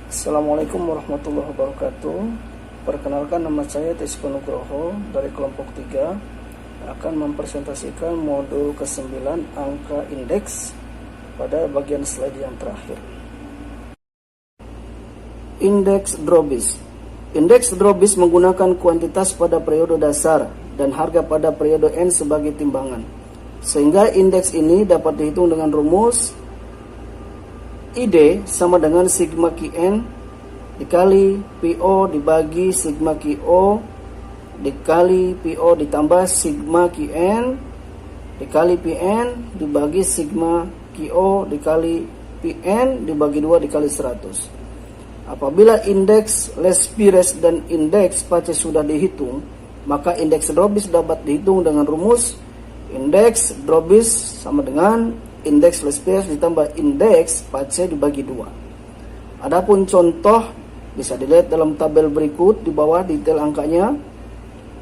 Assalamualaikum warahmatullahi wabarakatuh. Perkenalkan, nama saya Tesko Nugroho dari kelompok 3 akan mempresentasikan modul ke-9 angka indeks pada bagian slide yang terakhir. Indeks Dробis. Indeks Dробis menggunakan kuantitas pada periode dasar dan harga pada periode N sebagai timbangan, sehingga indeks ini dapat dihitung dengan rumus ID sama dengan sigma Qn dikali PO dibagi sigma QO dikali PO ditambah sigma Qn dikali Pn dibagi sigma QO dikali Pn dibagi 2 dikali 100. Apabila indeks Lespires dan indeks Pace sudah dihitung, maka indeks Dробis dapat dihitung dengan rumus indeks Dробis sama dengan indeks Lespires ditambah indeks Pace dibagi 2. Adapun contoh bisa dilihat dalam tabel berikut di bawah detail angkanya.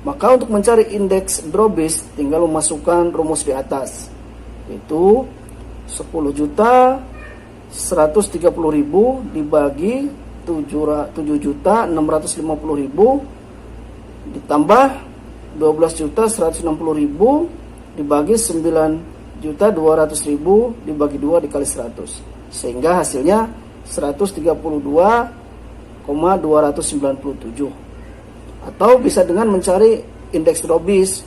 Maka untuk mencari indeks Dробis tinggal memasukkan rumus di atas, yaitu 10.130.000 dibagi 7.650.000 ditambah 12.160.000 dibagi 9.200.000 dibagi 2 dikali 100, sehingga hasilnya 132,297. Atau bisa dengan mencari indeks Dробis,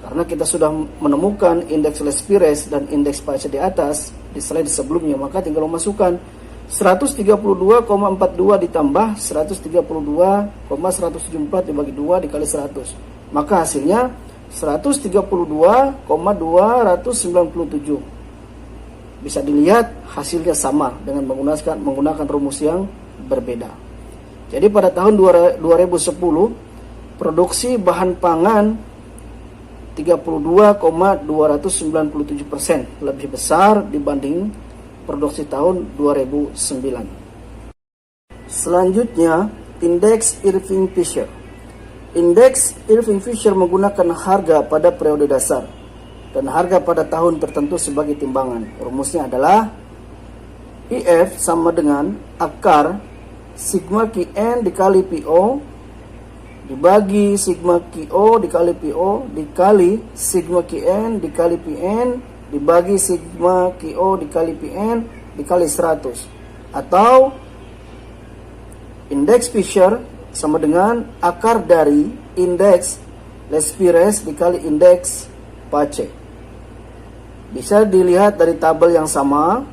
karena kita sudah menemukan indeks Lespires dan indeks Pace di atas di slide sebelumnya, maka tinggal memasukkan 132,42 ditambah 132,174 dibagi 2 dikali 100, maka hasilnya 132,297. Bisa dilihat hasilnya sama dengan menggunakan rumus yang berbeda. Jadi pada tahun 2010 produksi bahan pangan 32,297%, lebih besar dibanding produksi tahun 2009. Selanjutnya, indeks Irving-Fisher. Indeks Irving-Fisher menggunakan harga pada periode dasar dan harga pada tahun tertentu sebagai timbangan. Rumusnya adalah IF sama dengan akar sigma Qn dikali PO dibagi sigma QO dikali PO dikali sigma Qn dikali Pn dibagi sigma QO dikali Pn dikali 100. Atau indeks Fisher sama dengan akar dari indeks Lespires dikali indeks Pace. Bisa dilihat dari tabel yang sama,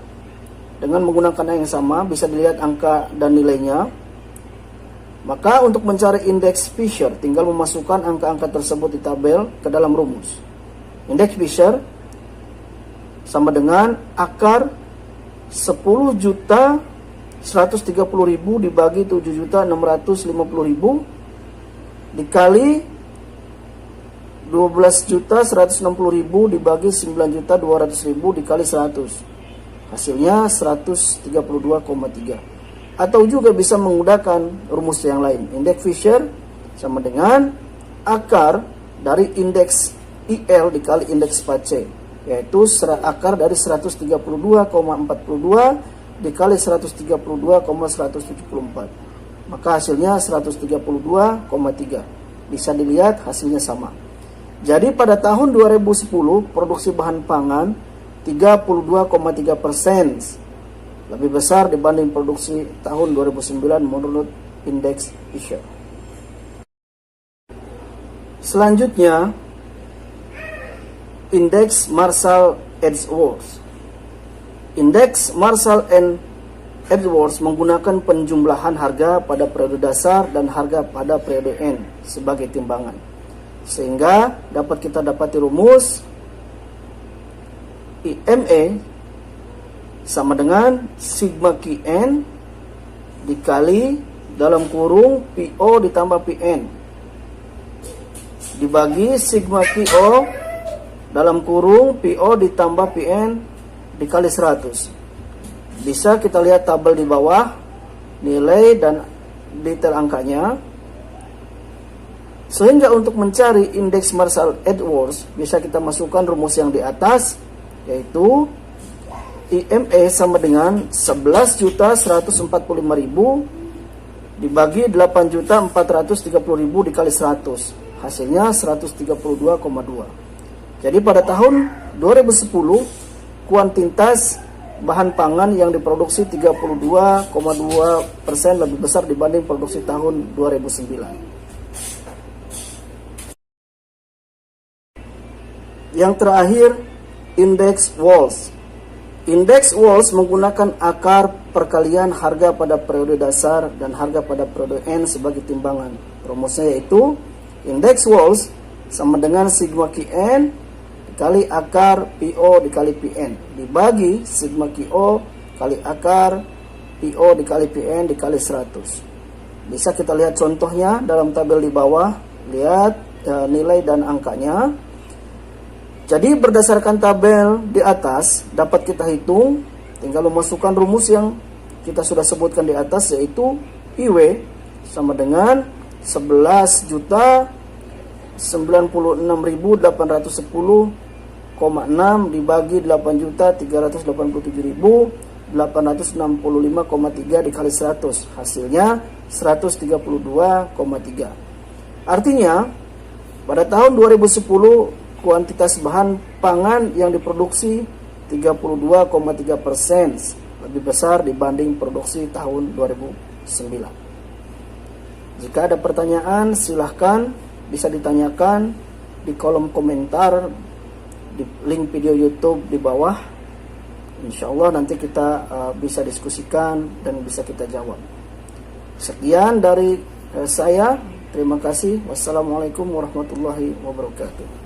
dengan menggunakan yang sama bisa dilihat angka dan nilainya. Maka untuk mencari indeks Fisher tinggal memasukkan angka-angka tersebut di tabel ke dalam rumus. Indeks Fisher sama dengan akar 10.130.000 dibagi 7.650.000 dikali 12.160.000 dibagi 9.200.000 dikali 100. Hasilnya 132,3. Atau juga bisa menggunakan rumus yang lain. Indeks Fisher sama dengan akar dari indeks IL dikali indeks Pace, yaitu akar dari 132,42 dikali 132,174. Maka hasilnya 132,3. Bisa dilihat hasilnya sama. Jadi pada tahun 2010 produksi bahan pangan 32,3%, lebih besar dibanding produksi tahun 2009 menurut indeks Fisher. Selanjutnya, indeks Marshall-Edgeworth. Indeks Marshall and Edgeworth menggunakan penjumlahan harga pada periode dasar dan harga pada periode N sebagai timbangan, sehingga dapat kita dapati rumus IME sama dengan sigma Qn dikali dalam kurung PO ditambah Pn dibagi sigma QO dalam kurung PO ditambah Pn dikali 100. Bisa kita lihat tabel di bawah nilai dan detail angkanya. Sehingga untuk mencari indeks Marshall-Edgeworth bisa kita masukkan rumus yang di atas, yaitu IME sama dengan 11.145.000 dibagi 8.430.000 dikali 100. Hasilnya 132,2. Jadi pada tahun 2010 kuantitas bahan pangan yang diproduksi 32,2% lebih besar dibanding produksi tahun 2009. Yang terakhir, indeks Walsh. Indeks Walsh menggunakan akar perkalian harga pada periode dasar dan harga pada periode N sebagai timbangan. Rumusnya yaitu indeks Walsh sama dengan sigma Qn dikali akar PO dikali PN dibagi sigma QO kali akar PO dikali PN dikali 100. Bisa kita lihat contohnya dalam tabel di bawah. Lihat nilai dan angkanya. Jadi berdasarkan tabel di atas dapat kita hitung, tinggal memasukkan rumus yang kita sudah sebutkan di atas, yaitu IW sama dengan 11.096.810,6 dibagi 8.387.865,3 dikali 100. Hasilnya 132,3. Artinya pada tahun 2010 kuantitas bahan pangan yang diproduksi 32,3% lebih besar dibanding produksi tahun 2009. Jika ada pertanyaan silahkan bisa ditanyakan di kolom komentar di link video YouTube di bawah. Insya Allah nanti kita bisa diskusikan dan bisa kita jawab. Sekian dari saya. Terima kasih. Wassalamualaikum warahmatullahi wabarakatuh.